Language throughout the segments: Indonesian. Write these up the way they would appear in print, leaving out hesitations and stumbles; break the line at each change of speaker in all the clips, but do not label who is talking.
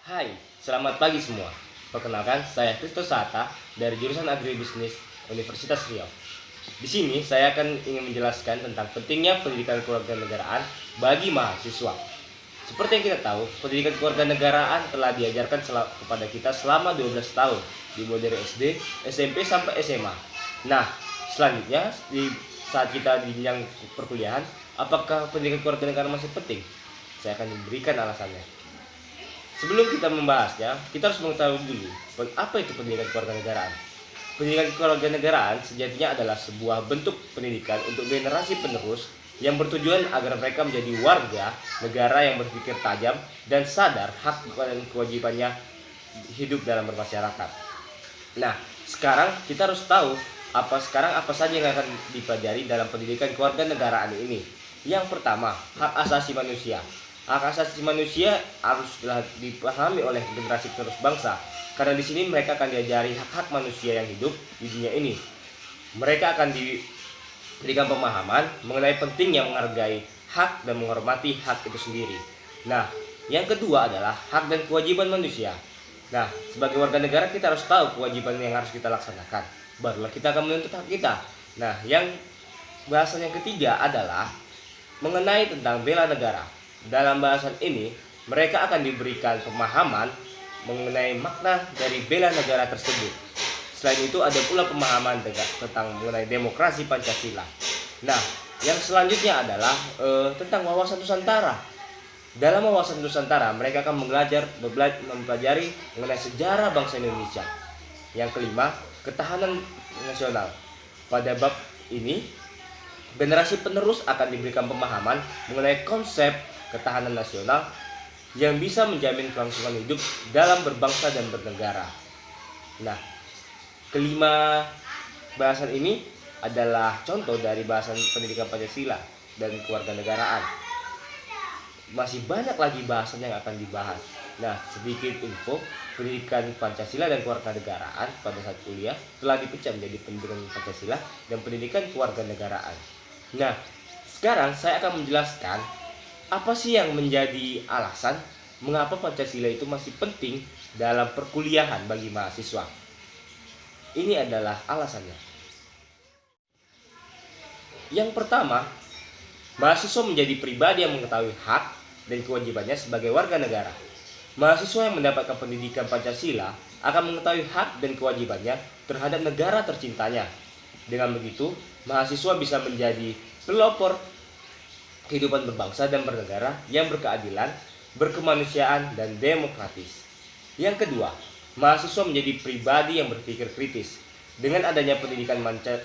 Hai, selamat pagi semua. Perkenalkan, saya Christos Sata dari jurusan Agribisnis Universitas Riau. Di sini saya akan ingin menjelaskan tentang pentingnya pendidikan kewarganegaraan bagi mahasiswa. Seperti yang kita tahu, pendidikan kewarganegaraan telah diajarkan kepada kita selama 12 tahun, dimulai dari SD, SMP sampai SMA. Nah, selanjutnya di saat kita di jenjang perkuliahan, apakah pendidikan kewarganegaraan masih penting? Saya akan memberikan alasannya. Sebelum kita membahasnya, kita harus mengetahui dulu apa itu pendidikan kewarganegaraan. Pendidikan kewarganegaraan sejatinya adalah sebuah bentuk pendidikan untuk generasi penerus yang bertujuan agar mereka menjadi warga negara yang berpikir tajam dan sadar hak dan kewajibannya hidup dalam bermasyarakat. Nah, sekarang kita harus tahu apa saja yang akan dipelajari dalam pendidikan kewarganegaraan ini. Yang pertama, hak asasi manusia. Hak asasi manusia harus telah dipahami oleh generasi penerus bangsa, karena di sini mereka akan diajari hak-hak manusia yang hidup di dunia ini. Mereka akan diberikan pemahaman mengenai pentingnya menghargai hak dan menghormati hak itu sendiri. Nah, yang kedua adalah hak dan kewajiban manusia. Nah, sebagai warga negara kita harus tahu kewajiban yang harus kita laksanakan. Barulah kita akan menuntut hak kita. Nah, yang bahasan yang ketiga adalah mengenai tentang bela negara. Dalam bahasan ini, mereka akan diberikan pemahaman mengenai makna dari bela negara tersebut. Selain itu, ada pula pemahaman tentang mengenai demokrasi Pancasila. Nah, yang selanjutnya adalah tentang wawasan Nusantara. Dalam wawasan Nusantara, mereka akan mempelajari mengenai sejarah bangsa Indonesia. Yang kelima, ketahanan nasional. Pada bab ini, generasi penerus akan diberikan pemahaman mengenai konsep ketahanan nasional yang bisa menjamin kelangsungan hidup dalam berbangsa dan bernegara. Nah, kelima bahasan ini adalah contoh dari bahasan pendidikan Pancasila dan kewarganegaraan. Masih banyak lagi bahasan yang akan dibahas. Nah, sedikit info, pendidikan Pancasila dan kewarganegaraan pada saat kuliah telah dipecah menjadi pendidikan Pancasila dan pendidikan kewarganegaraan. Nah, sekarang saya akan menjelaskan apa sih yang menjadi alasan mengapa Pancasila itu masih penting dalam perkuliahan bagi mahasiswa. Ini adalah alasannya. Yang pertama, mahasiswa menjadi pribadi yang mengetahui hak dan kewajibannya sebagai warga negara. Mahasiswa yang mendapatkan pendidikan Pancasila akan mengetahui hak dan kewajibannya terhadap negara tercintanya. Dengan begitu, mahasiswa bisa menjadi pelopor kehidupan berbangsa dan bernegara yang berkeadilan, berkemanusiaan, dan demokratis. Yang kedua, mahasiswa menjadi pribadi yang berpikir kritis. Dengan adanya pendidikan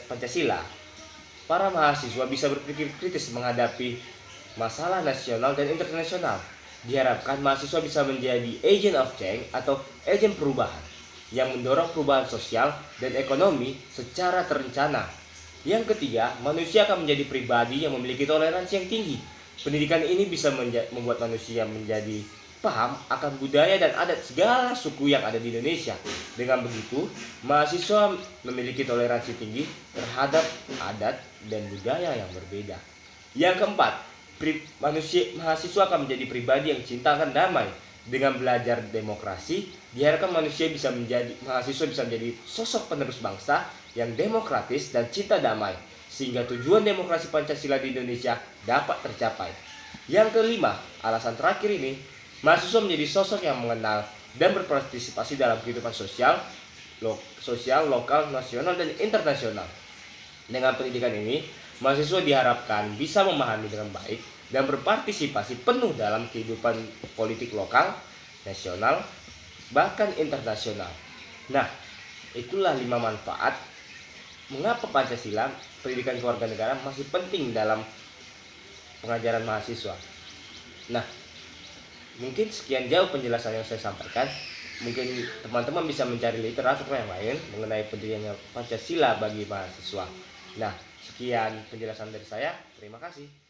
Pancasila, para mahasiswa bisa berpikir kritis menghadapi masalah nasional dan internasional. Diharapkan mahasiswa bisa menjadi agent of change atau agen perubahan yang mendorong perubahan sosial dan ekonomi secara terencana. Yang ketiga, manusia akan menjadi pribadi yang memiliki toleransi yang tinggi. Pendidikan ini bisa membuat manusia menjadi paham akan budaya dan adat segala suku yang ada di Indonesia. Dengan begitu, mahasiswa memiliki toleransi tinggi terhadap adat dan budaya yang berbeda. Yang keempat, mahasiswa akan menjadi pribadi yang cinta akan damai. Dengan belajar demokrasi, diharapkan mahasiswa bisa menjadi sosok penerus bangsa yang demokratis dan cinta damai, sehingga tujuan demokrasi Pancasila di Indonesia dapat tercapai. Yang kelima, alasan terakhir ini, mahasiswa menjadi sosok yang mengenal dan berpartisipasi dalam kehidupan sosial, lokal, nasional, dan internasional. Dengan pendidikan ini, mahasiswa diharapkan bisa memahami dengan baik dan berpartisipasi penuh dalam kehidupan politik lokal, nasional, bahkan internasional. Nah, itulah 5 manfaat mengapa Pancasila, pendidikan kewarganegaraan masih penting dalam pengajaran mahasiswa. Nah, mungkin sekian jauh penjelasan yang saya sampaikan. Mungkin teman-teman bisa mencari literatur yang lain mengenai pendidikan Pancasila bagi mahasiswa. Nah, sekian penjelasan dari saya. Terima kasih.